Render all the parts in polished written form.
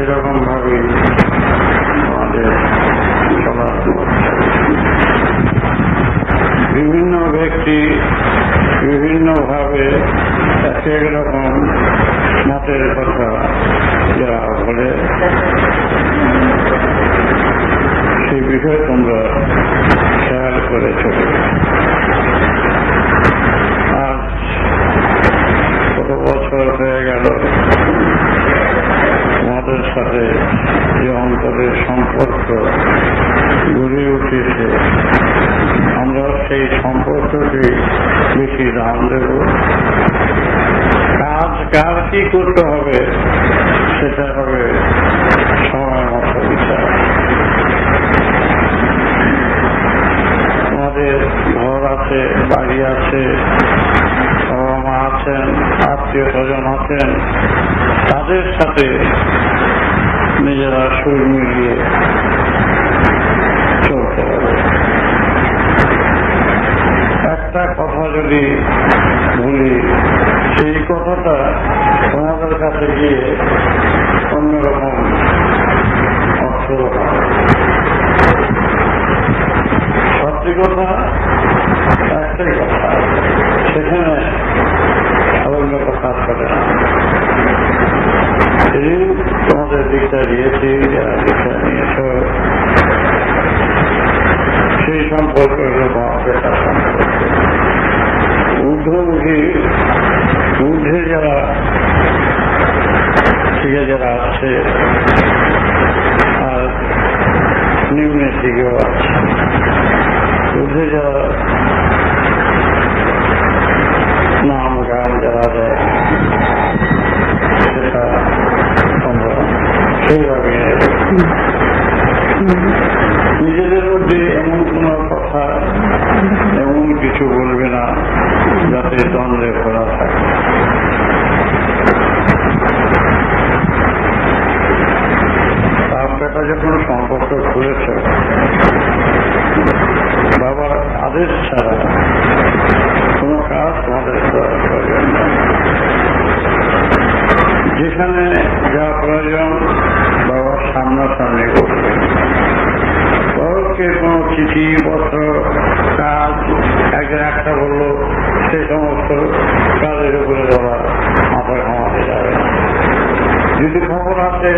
সেই রকম ভাবে আমাদের চলার বিভিন্ন ব্যক্তি বিভিন্নভাবে এক এক রকম মতের কথা যারা বলে, সেই বিষয়ে তোমরা খেয়াল করে চলে। আজ কত বছর হয়ে গেল আমাদের সাথে যে অন্তরের সম্পর্ক গড়ে উঠেছে, আমরা সেই সম্পর্ককে বেশি দাম দেব। কাজ কার কি করতে হবে সেটা হবে সময় মতো বিচার। আমাদের ঘর আছে, বাড়ি আছে, বাবা মা আছেন, আত্মীয় স্বজন আছেন, তাদের সাথে নিজেরা সুর মিলিয়ে চলতে হবে। একটা কথা যদি বলি, সেই কথাটা তোমাদের কাছে গিয়ে অন্যরকম অর্থ সত্যি কথা একটাই কথা, সেখানে অন্য কথা চলে না। এই তোমাদের দিকটা দিয়েছি, যারা দিকটা নিয়েছ, সেই সম্পর্ক হল বেটা সম্পর্ক। ঊর্ধ্বমুখী, ঊর্ধ্বে যারা থেকে যারা আছে আর নিম্নের দিকেও আছে। ঊর্ধ্বে যারা নাম গান যারা দেয় সেটা আমরা সেইভাবে নিজেদের মধ্যে এমন কোন কথা, এমন কিছু বলবে না যাতে দ্বন্দ্বে ভরা থাকে। বাপ-বেটা যখন সম্পর্ক খুলেছ, বাবার আদেশ ছাড়া কোনো কাজ তোমাদের করার প্রয়োজন নেই। যেখানে যা প্রয়োজন বাবার সামনাসামনি করবে। বাবাকে কোনো চিঠি পত্র কাজ একজন একটা বললো, সেই সমস্ত কাজের উপরে বাবা মাথা ঘামাতে যাবে না। যদি খবর আছে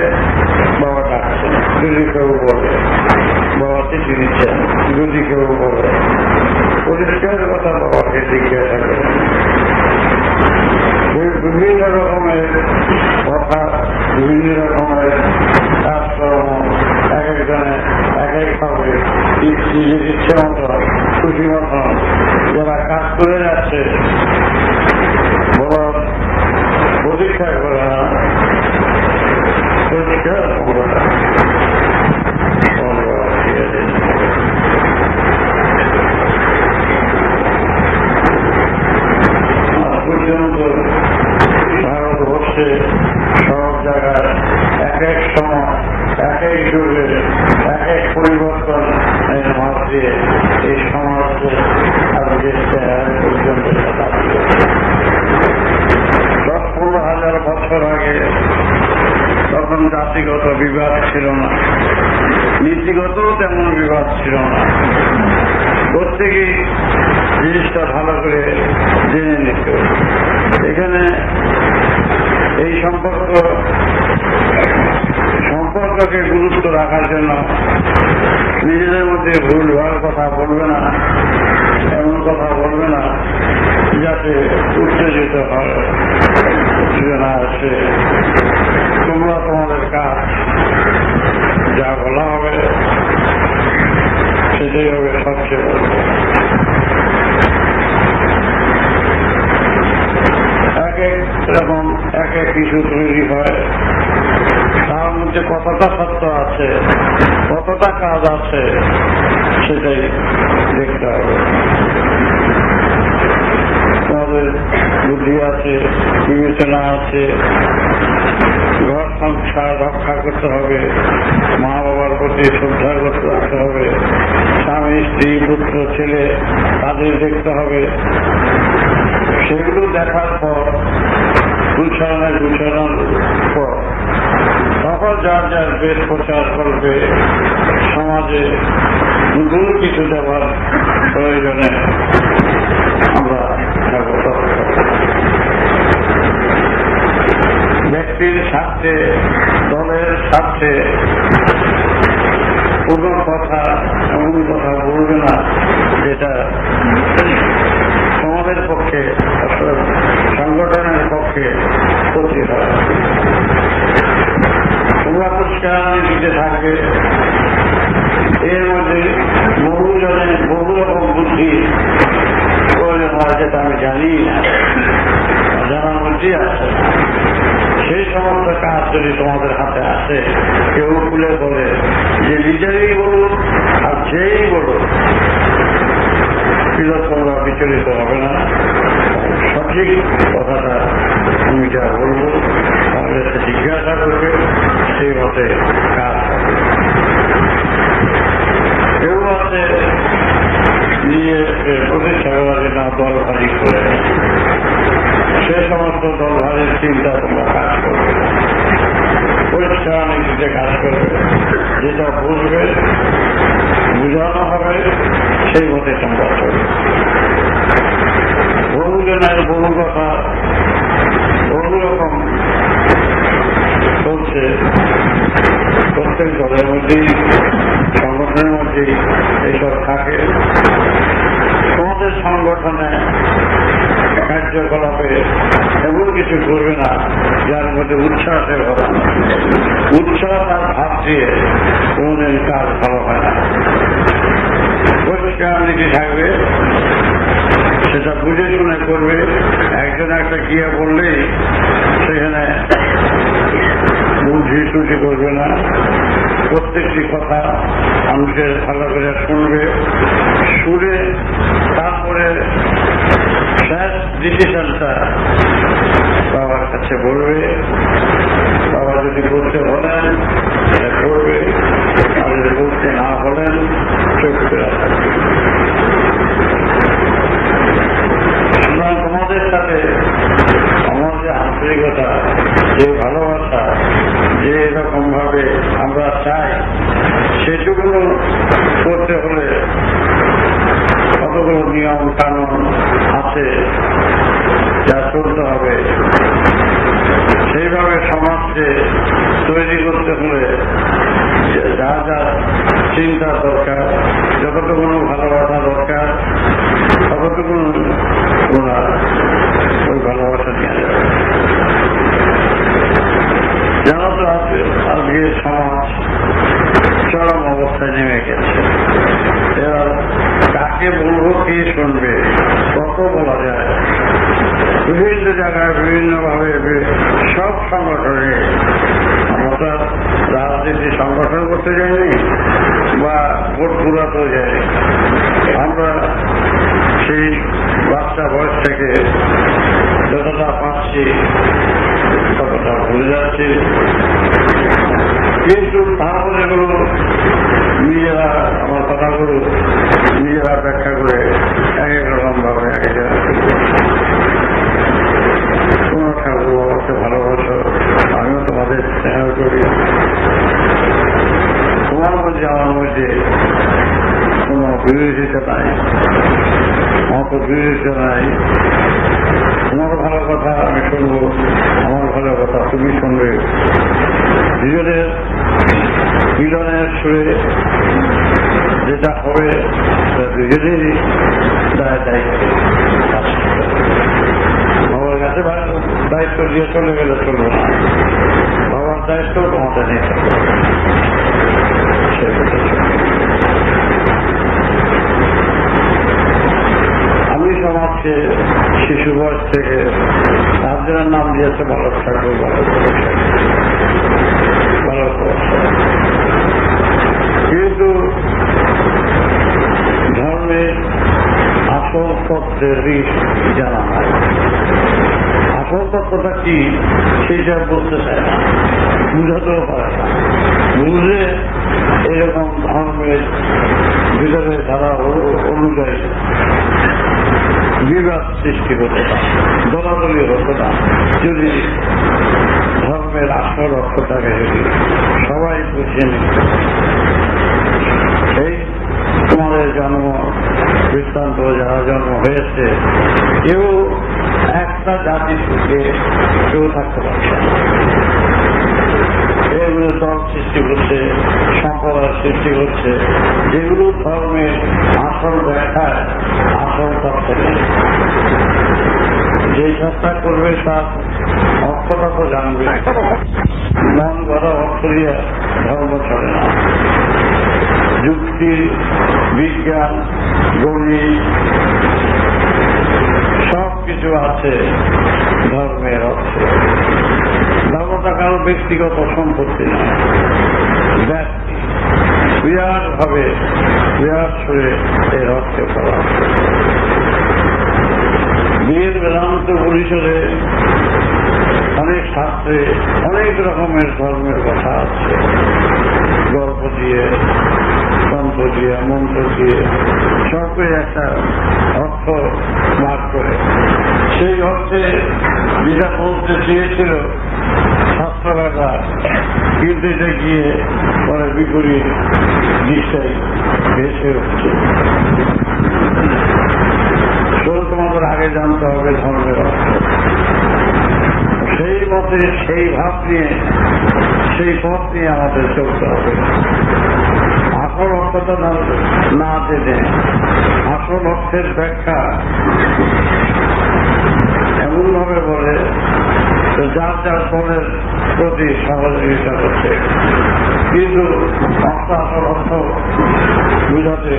বাবা ডাকছেন, যদি কেউ বলে বাবা চিঠি দিচ্ছেন, যদি কেউ বলে পরিষ্কার কথা বাবাকে জিজ্ঞাসা করেন। বিভিন্ন রকমের কথা, বিভিন্ন রকমের কাজকর্ম এক একজনে এক একভাবে নিজের ইচ্ছে মতো খুশি মতন যারা কাজ করে যাচ্ছে, বলার প্রতীক্ষা করে না, পরিষ্কার করে না। ভারতবর্ষে সব জায়গায় এক এক সময় এক এক যুগে এক এক পরিবর্তন এর মধ্যে এই সমাজকে আজকে পর্যন্ত 10-15,000 বছর আগে তখন জাতিগত বিবাদ ছিল না, নীতিগত তেমন বিবাদ ছিল না। প্রত্যেকেই জিনিসটা ভালো করে জেনে নিত। এখানে এই সম্পর্ককে গুরুত্ব রাখার জন্য নিজেদের মধ্যে ভুলভাল কথা বলবে না, এমন কথা বলবে না যাতে উত্তেজিত হয়, উত্তেজনা আসে। তোমরা তোমাদের কাজ যা বলা হবে সেটাই হবে সবচেয়ে বড়। এক এক রকম এক এক কিছু তৈরি হয়, তার মধ্যে কতটা সত্য আছে, কতটা কাজ আছে সেটাই দেখতে হবে। তোমাদের বুদ্ধি আছে, বিবেচনা আছে, ঘর সংসার রক্ষা করতে হবে, মা বাবার প্রতি শ্রদ্ধা করতে রাখতে হবে, স্বামী স্ত্রী পুত্র ছেলে তাদের দেখতে হবে। সেগুলো দেখার পর গুছানোর পর তখন সকল যার যার বেশ প্রচার করবে, সমাজে নতুন কিছু দেওয়ার প্রয়োজনে আমরা ব্যক্তির স্বার্থে, দলের স্বার্থে কোনো কথা এমন কথা বলবে না যেটা সমাজের পক্ষে, সংগঠনের পক্ষে ক্ষতি হয়। তোমরা পরিষ্কার দিতে থাকবে। এর মধ্যে বহু রকম বুদ্ধি প্রয়োজন হয়, যেটা আমি জানি না, জানার মধ্যেই আছে। সেই সমস্ত কাজ যদি তোমাদের হাতে আসে, কেউ খুলে বলে যে নিজেরই বলুন আর যেই বলুন, তোমরা বিচলিত হবে না। সঠিক কথাটা আমি যা বলবো তাহলে সে জিজ্ঞাসা করবে, সেই মতে কাজ হবে। কেউ আছে নিজে প্রতিষ্ঠা করার জন্য দলভাজি করে, সে সমস্ত দলভাজির চিন্তা তোমরা কাজ করবে। পরিষ্কার নীতিতে কাজ করবে, যেটা বুঝবে, বুঝানো হবে, সেই মতে তোমরা চলবে। বহুজনের বহু কথা বহু রকম চলছে, প্রত্যেক দলের মধ্যেই, সংগঠনের মধ্যেই এইসব থাকে। তোমাদের সংগঠনে কার্যকলাপে এমন কিছু করবে না যার মধ্যে উচ্ছ্বাসের কথা। উচ্ছ্বাস আর ভাব দিয়ে কোনদিন কাজ ভালো হয় না। পরিষ্কার নীতি থাকবে, সেটা বুঝে শুনে করবে। একজন একটা ক্রিয়া করলেই সেখানে বুঝি টুঝি করবে না। প্রত্যেকটি কথা মানুষের ভালো করে শুনবে, শুনে তারপরে শেষ ডিসিশনটা বাবার কাছে বলবে। বাবা যদি করতে বলেন সেটা করবে, আর যদি করতে না বলেন চোখ ফেরা থাকবে। তোমাদের সাথে আমার যে আন্তরিকতা, যে ভালোবাসা, যে এরকম ভাবে আমরা চাই, সেটুকু করতে হলে কতগুলো নিয়ম কানুন আছে যা চলতে হবে। সেইভাবে সমাজকে তৈরি করতে হলে যা যা চিন্তা দরকার, যতটুকু ভালোবাসা দরকার, ততটুকু ওরা ওই ভালোবাসা নিয়ে যাবে। জানো তো আজকে সমাজ চরম অবস্থায় নেমে গেছে। এবার কাকে বলবো, কে শুনবে, কত বলা যায়। বিভিন্ন জায়গায় বিভিন্নভাবে সব সংগঠনে, আমরা রাজনীতি সংগঠন করতে যাইনি বা ভোট ঘুরাতেও যাইনি। আমরা সেই বাচ্চা বয়স থেকে যতটা পাচ্ছি ততটা ভুলে যাচ্ছি। কিন্তু তারপরে এগুলো নিজেরা, আমার কথাগুলো নিজেরা ব্যাখ্যা করে এক এক রকম ভাবে এক এক তোমার ঠাকুর বাবাকে ভালোবাসো, আমিও তোমাদের স্নেহ করি। তোমার মধ্যে আমার মধ্যে কোনো বিরোধিতা নাই, মত বিরোধিতা নাই। তোমার ভালো কথা আমি শুনবো, আমার ভালো কথা তুমি শুনবে। দুজনের মিলনের সুরে যেটা হবে দুজনেরই দায়িত্ব। বাবার কাছে দায়িত্ব দিয়ে চলে গেলে চলবে না, বাবার দায়িত্ব তোমাদের নিতে হবে। আমি সমাজকে শিশু বয়স থেকে তাদের নাম দিয়েছে ভালো থাকবে, ভালো কিন্তু ধর্মের আসল তত্ত্বেরই জানা হয়। আসল তত্ত্বটা কি সেইটা বলতে চায় না, বুঝাতেও পারে না। বুঝলে এরকম ধর্মের ভিতরে ধারা অনুযায়ী বিবাদ সৃষ্টি হতো না, দলাদলি হতো না। যদি ধর্মের আসল অর্থটাকে যদি আসেনি। এই তোমাদের জন্ম বৃত্তান্ত যারা জন্ম হয়েছে কেউ একটা জাতি থেকে কেউ থাকতে পারছে না। এগুলো দল সৃষ্টি করছে, সম্প্রদায় সৃষ্টি করছে, যেগুলো ধর্মের আসল ব্যাখ্যায় আসল তথ্য নেই। যে চেষ্টা করবে তার অর্থটা তো জানবে, মন গড়া অর্থ দিয়ে ধর্ম চলে না। যুক্তি, বিজ্ঞান, গণিত সব কিছু আছে ধর্মের অর্থে। ধর্মটা কারো ব্যক্তিগত সম্পত্তি নয়, ব্যক্তি বিরাট ভাবে বিরাট সুরে এর অর্থে করা। বেদ বেদান্ত পরিসরে অনেক শাস্ত্রে অনেক রকমের ধর্মের কথা আছে, গল্প দিয়ে, তন্ত্র দিয়ে, মন্ত্র দিয়ে সবই একটা অর্থ ভাগ করে। সেই অর্থে যেটা বলতে চেয়েছিল শাস্ত্রবাদা, কিন্তু এটা গিয়ে পরে বিপরীত দিকটাই ভেসে উঠছে। তোমাদের আগে জানতে হবে ধর্মের অর্থ, সেই মতে সেই ভাব নিয়ে সেই পথ নিয়ে আমাদের চলতে হবে। আসল অর্থটা না জেনে আসল অর্থের ব্যাখ্যা এমন ভাবে বলে যার যার দলের প্রতি সহযোগিতা করছে, কিন্তু আসল অর্থ বুঝাতে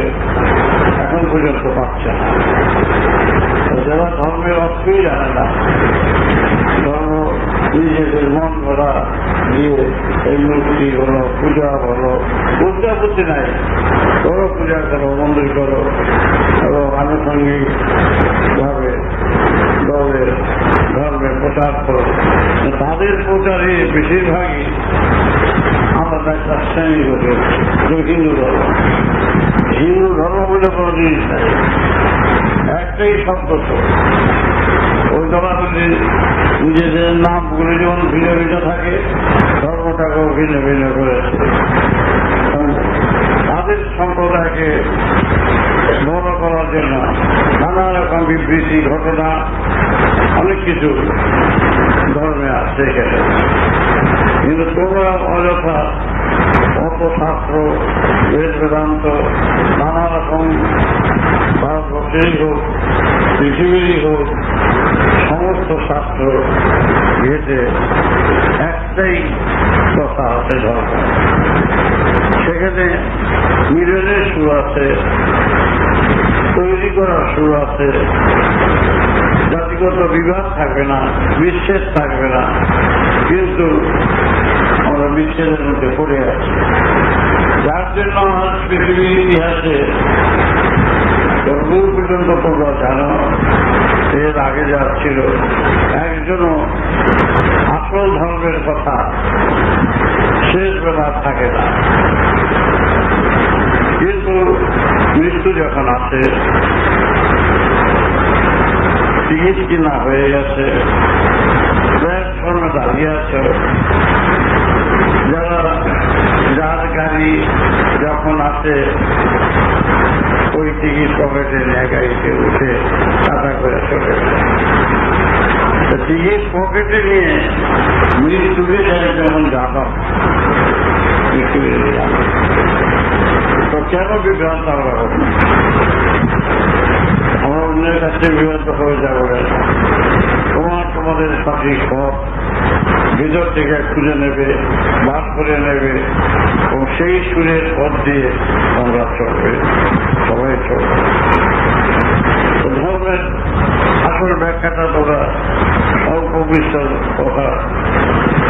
এখন পর্যন্ত পাচ্ছে না। যারা ধর্মের অর্থই জানে না, ধর্ম নিজেদের মন ভরা দিয়ে এই মূর্তি হলো, পূজা হলো, পূজা বুদ্ধি নাই, করো পূজা করো, মন্দির করো, এবং আনুষঙ্গিক ভাবে দলের ধর্মের প্রচার করো। তাদের প্রচারে বেশিরভাগই আমাদের একটা শ্রেণী গঠে হিন্দু ধর্ম। হিন্দু ধর্ম বলে কোনো জিনিস নাই, একটাই শব্দ। তো ওই দলাদলি নিজেদের নামগুলি যেমন ভিন্ন ভিন্ন থাকে, ধর্মটাকেও ভিন্ন ভিন্ন করেছে। তাদের সম্প্রদায়কে বড় করার জন্য নানা রকম বিবৃতি, ঘটনা, অনেক কিছু ধর্মে আছে এখানে। কিন্তু তোমরা অযথা অত শাস্ত্র, বেদ বেদান্ত, নানা রকম ভারতবর্ষেই হোক, পৃথিবীরই হোক, সমস্ত শাস্ত্র ঘেটে একটাই কথা আছে ধর্ম। সেখানে মিলনের সুর আছে, তৈরি করার সুর আছে, জাতিগত বিভাগ থাকবে না, বিচ্ছেদ থাকবে না। কিন্তু আমরা বিচ্ছেদের মধ্যে পড়ে আছি, যার জন্য আজ পৃথিবীর ইতিহাসে যতদূর পর্যন্ত তোমরা জানো, এর আগে যা ছিল একজনও আসল ধর্মের কথা শেষ বেলা থাকে না। কিন্তু মৃত্যু যখন আসে, টিকিট কিনা হয়ে গেছে, প্ল্যাটফর্মে দাঁড়িয়ে আছে, যার গাড়ি যখন আসে ওই টিকিট পকেটে নিয়ে গাড়িতে উঠে টাকা করে চলে গেল। টিকিট পকেটে নিয়ে মৃত্যুকে যায় যেমন জানো, তো কেন বিভ্রান্ত আমরা হব? আমরা অন্যের কাছে বিভ্রান্ত হয়ে যাবো কেন? তোমাদের সঠিক পথ ভিতর থেকে খুঁজে নেবে, বাদ করে নেবে, এবং সেই সুরের পথ দিয়ে আমরা চলবে, সবাই চলবে। ধর্মের আসল ব্যাখ্যাটা তোমরা অল্প বিস্তর কথা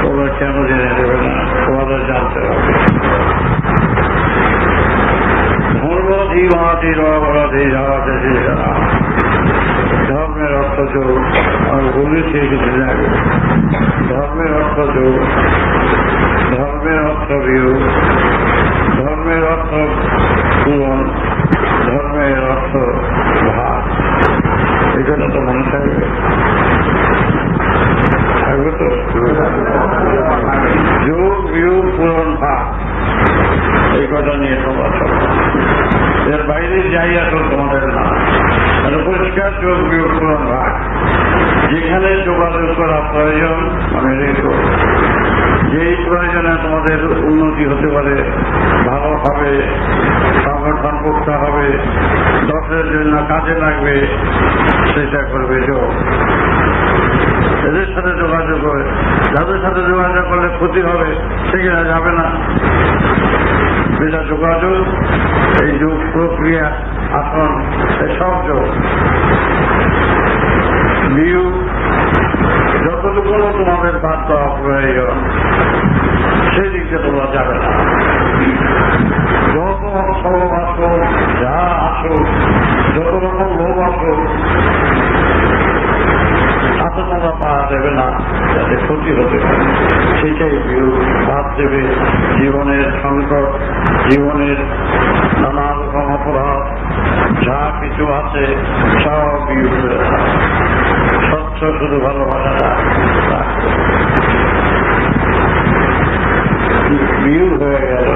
তোমরা কেন জেনে নেবে না? তোমাদের জানতে হবে। ধর্ম জীবাতি রাধি রাধে জানা, ধর্মের অর্থ যোগ আমি বলেছি কিছুদিন আগে। ধর্মের অর্থ যোগ, ধর্মের অর্থ বিয়োগ, ধর্মের অর্থ পূরণ, ধর্মের অর্থ ভাগ। এখানে তো মনে থাকবে, থাকবে তো। যোগ বিয়োগ পূরণ পূরণ ভাগ, এই কথা নিয়ে তোমরা চলো। এর বাইরে যাই আসল তোমাদের না, পরিষ্কার যোগ বিয়োগ পূরণ ভাগ। যেখানে যোগাযোগ করা প্রয়োজন মানে রেখো, যেই প্রয়োজনে তোমাদের উন্নতি হতে পারে, ভালো হবে, সংগঠন করতে হবে, দশের জন্য কাজে লাগবে, সেটা করবে যোগ। এদের সাথে যোগাযোগ করে, যাদের সাথে যোগাযোগ করলে ক্ষতি হবে সেখানে যাবে না। যেটা যোগাযোগ, এই যোগ প্রক্রিয়া আসন সব যোগ বিয়োগ, যতটুকু তোমাদের বাদ দেওয়া প্রয়োজন সেই দিকে তোমরা যাবে না। যত সব আসো, যা আসো, যত রকম লোভ আসো, তাতে তোমরা পাওয়া দেবে না, যাতে ক্ষতি হতে পারে সেটাই বিয়োগ বাদ দেবে। জীবনের সংকট, জীবনের নানা রকম অপরাধ যা কিছু আছে সব বিয়োগ করে থাকে। স্বচ্ছ শুধু ভালোবাসাটা বিয়োগ হয়ে গেল।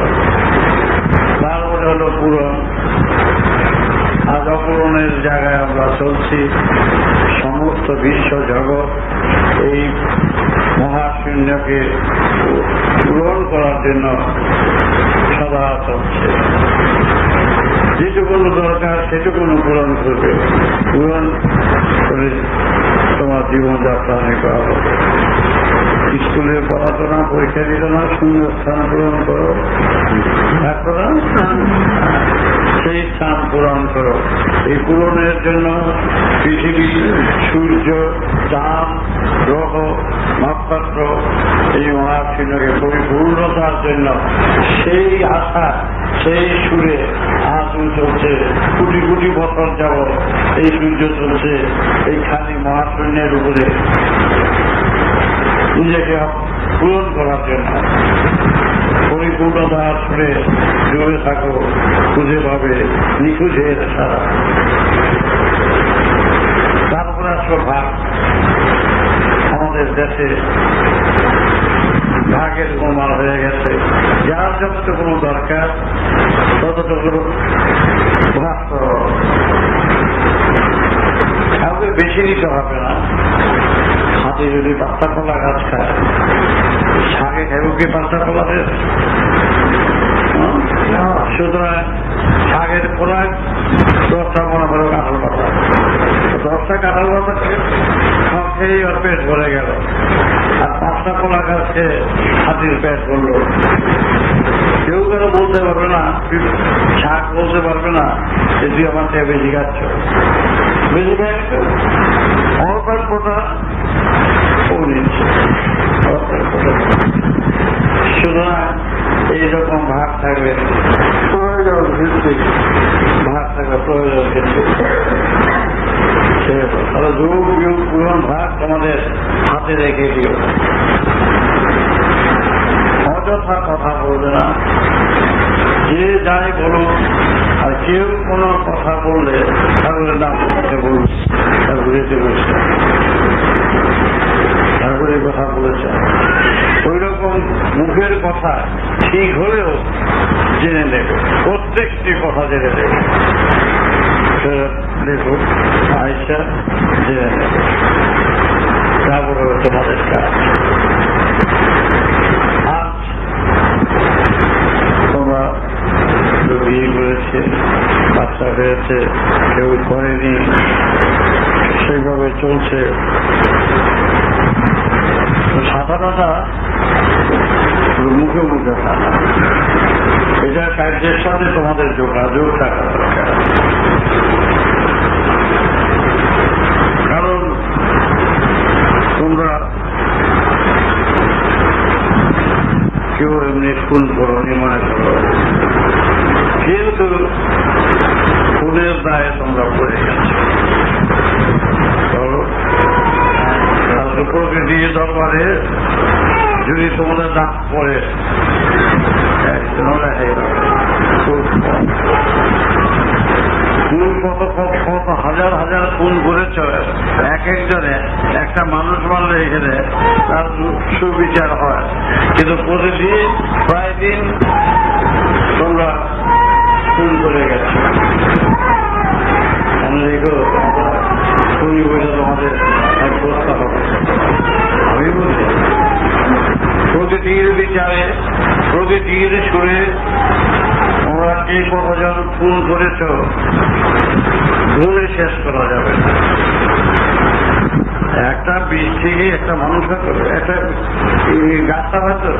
তারপরে হলো পূরণ। আজ অপূরণের জায়গায় আমরা চলছি। সমস্ত বিশ্ব জগৎ এই মহাশূন্যকে পূরণ করার জন্য সদা চলছে। যেটুকুন দরকার সেটুকুন পূরণ করবে। পূরণ করে তোমার জীবনযাত্রা অনেক হবে। স্কুলে পড়াতো না, পরীক্ষা দিত না, শূন্য স্থান পূরণ করো, সেই স্থান পূরণ করো। এই পূরণের জন্য পৃথিবী, সূর্য, চাঁদ, গ্রহ, নক্ষত্র, এই মহাশূন্যকে পরিপূর্ণতার জন্য সেই আশা, সেই সুরে আজ চলছে। কোটি কোটি বছর যাব এই সূর্য চলছে এই খালি মহাশূন্যের উপরে নিজেকে পূরণ করার জন্য। পরিপূর্ণতার সুরে জুড়ে থাকো, খুঁজে পাবে নিখুঁজের সারা। তারপরে আসলো ভাগ। আমাদের দেশে ভাগের গোলমাল হয়ে গেছে। যার যতটুকু দরকার ততটুকু ভাগ করো। কাউকে বেশি দিতে হবে না। হাতে যদি পাত্তা কলা গাছ খায়, শাকে খাইব কি পাত্তা কলা দেশ? সুতরাং শাকের খোরাক 10টা মনে করো কাঁঠাল পাতা, 10টা কাঁঠাল পাতা খেয়েই ওর পেট ভরে গেল, আর 5টা কলা গাছ খেয়ে হাতির পেট ভরল। কেউ কেন বলতে পারবে না, শাক বলতে পারবে না যে তুই আমার থেকে বেশি খাচ্ছ, বেশি খাচ্ছ। অল্পের কথা ও নিচ্ছে, সুতরাং এইরকম ভাগ থাকবে, প্রয়োজন ভিত্তিক ভাগ থাকবে, প্রয়োজন ভিত্তিক। তাহলে যোগ বিয়োগ পূরণ ভাগ তোমাদের হাতে রেখে দিও। অযথা কথা বলবে না, যে যাই বলো। আর কেউ কোনো কথা বললে তাহলে না বলবে, ঘুরেতে বলছে, তারপরে কথা বলেছে। ওই রকম মুখের কথা ঠিক হলেও জেনে নেবে, প্রত্যেকটি কথা জেনে নেবে। দেখো আয়সা জেনে নেবে, তারপরে তোমাদের কাজ। আজ তোমরা বিয়ে করেছে, বাচ্চা হয়েছে, কেউ করেনি, সেইভাবে চলছে। সাধারণতা মুখে মুখে থাকা, এটা কার্যের সাথে তোমাদের যোগাযোগ থাকা দরকার। কারণ তোমরা কেউ এমনি ফুল করো নি মনে করো, কিন্তু ফুলের দায়ে তোমরা পড়ে গেছো। প্রকৃতি দরবারে যদি তোমাদের দাঁত পড়ে কত হাজার হাজার খুন করেছ, এক একজনে একটা মানুষ মারলে বলে এখানে তার সুবিচার হয়, কিন্তু প্রতিদিন প্রায় দিন তোমরা খুন করে গেছো। খুনি বলে তোমাদের এক বস্তা হবে। আমি বলছি প্রতিটির বিচারে প্রতিটির সুরে তোমরা কে কতজন খুন করেছ ধরে শেষ করা যাবে না। একটা বীজ থেকে একটা মানুষ হতো, একটা গাছটা হয়তো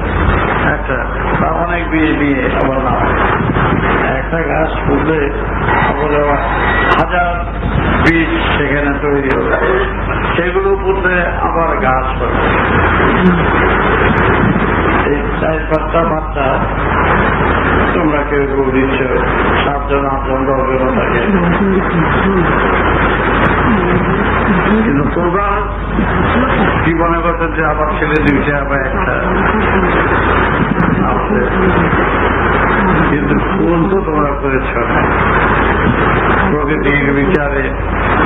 একটা বা অনেক বীজ নিয়ে আবার না একটা গাছ ফুললে আবার হাজার বীজ সেখানে তৈরি হবে, সেগুলো ফুললে আবার গাছ হবে। এই 4-5টা বাচ্চা তোমরা কেউ কেউ দিচ্ছ, 7জন 8জন 10জন থাকে, কিন্তু তোমরা কি মনে করছেন যে আবার ছেলে 2টা বা 1টা আছে, কিন্তু কোন তো তোমরা করেছ না। প্রকৃতির বিচারে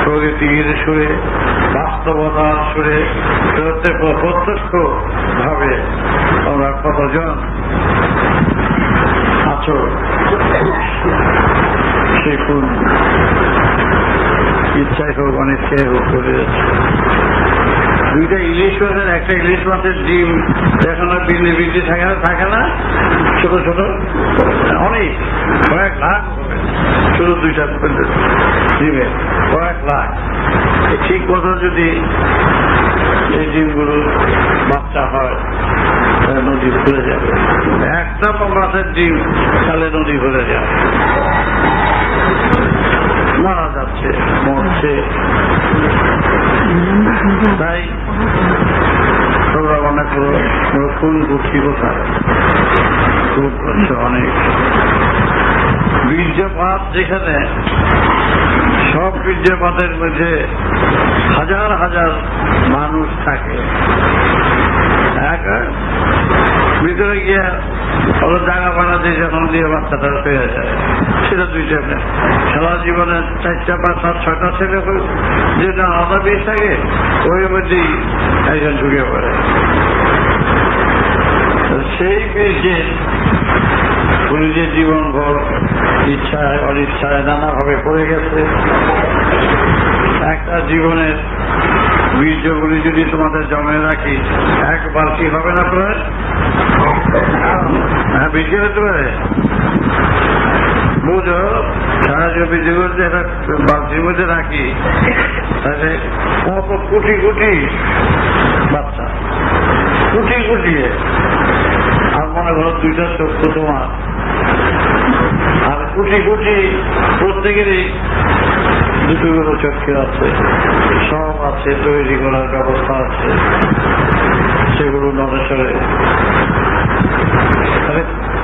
প্রকৃতির সুরে বাস্তবতার সুরে প্রত্যক্ষ ভাবে তোমরা কতজন আছো সে কোন ইচ্ছাই হোক অনিচ্ছাই হোক করে যাচ্ছে। 2টা ইলিশ মাছের একটা ইলিশ মাছের ডিম এখন আর বিল্লি থাকে না, ছোট ছোট অনেক কয়েক লাখ হবে, শুধু 2টা ডিমে কয়েক লাখ। ঠিক মতো যদি এই ডিমগুলো বাচ্চা হয় নদী ভরে যাবে, একটা মাছের ডিম তাহলে নদী ভরে যাবে, মারা যাচ্ছে মরছে। তাই তোমরা মনে করো খুন করছি কোথায়, খুব করছে অনেক বীর্যপাত, যেখানে সব বীর্যপাতের মধ্যে হাজার হাজার মানুষ থাকে, ভিতরে গিয়ে ওরা জায়গা বানাতে যখন দিয়ে বাচ্চাটা পেয়ে যায়, সেটা 2টা সারা জীবনে 4টা 5টা 6টা ছেলে যেটা আলাদা বেশ থাকে, ওই মধ্যেই একজন ঢুকে পড়ে। সেই বীজে উনি যে জীবনভর ইচ্ছায় অনিচ্ছায় নানাভাবে পড়ে গেছে, একটা জীবনের বীর্যগুলি যদি তোমাদের জমে রাখি একবার কি হবে না প্রায়? হ্যাঁ, বীর্য হতে পারে। বুঝো সারা বীর্য করতে একটা বালতির মধ্যে রাখি, তাহলে কত কোটি কোটি বাচ্চা, কোটি কুটিয়ে। আর মনে করো 2টা চক্ষু তোমার, আর কোটি কোটি প্রত্যেকেরই 2টো করে চক্ষু আছে, সব আছে, তৈরি করার ব্যবস্থা আছে, সেগুলো নজরে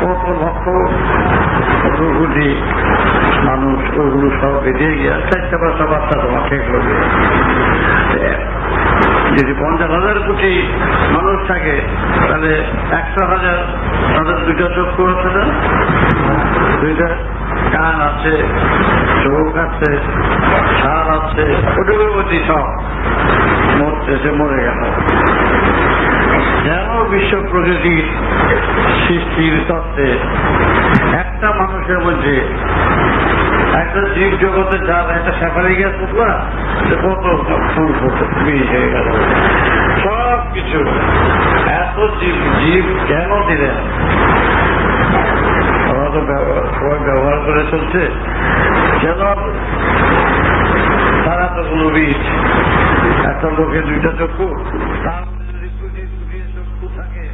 কত লক্ষ কত কোটি মানুষ ওগুলো সব বেঁধে গিয়ে 4টা 5টা বাচ্চা তোমার ঠিক হবে। যদি 50,000 কোটি মানুষ থাকে তাহলে 100,000 তাদের 2টা চক্ষু আছে না, 2টা কান আছে, চোখ আছে, সার আছে, ওটুকুর মধ্যে সব মরতেছে, মরে গেল। যেন বিশ্ব প্রকৃতির সৃষ্টির তত্ত্বে একটা মানুষের মধ্যে একটা জীব জগতে যার একটা সেপারে গিয়ে পুকুরা কত ফুল বীজ হয়ে গেল, সব কিছু এত জীব কেন দিলেন? আমরা তো সবাই ব্যবহার করে চলছে, কেন তারা তো কোনো বীজ, একটা লোকের 2টা চক্ষু, তার যদি কোটি কোটি চক্ষু থাকে,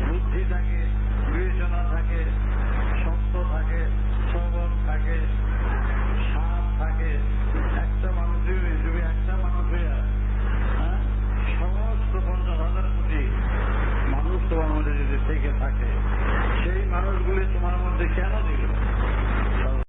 বুদ্ধি থাকে, বিবেচনা থাকে, সত্য থাকে, শ্রবণ থাকে, সাপ থাকে, একটা মানুষ তুমি একটা মানুষ হইয়া সমস্ত 50,000 কোটি মানুষ তোমার মধ্যে যদি থেকে থাকে, সেই মানুষগুলি তোমার মধ্যে কেন দিল?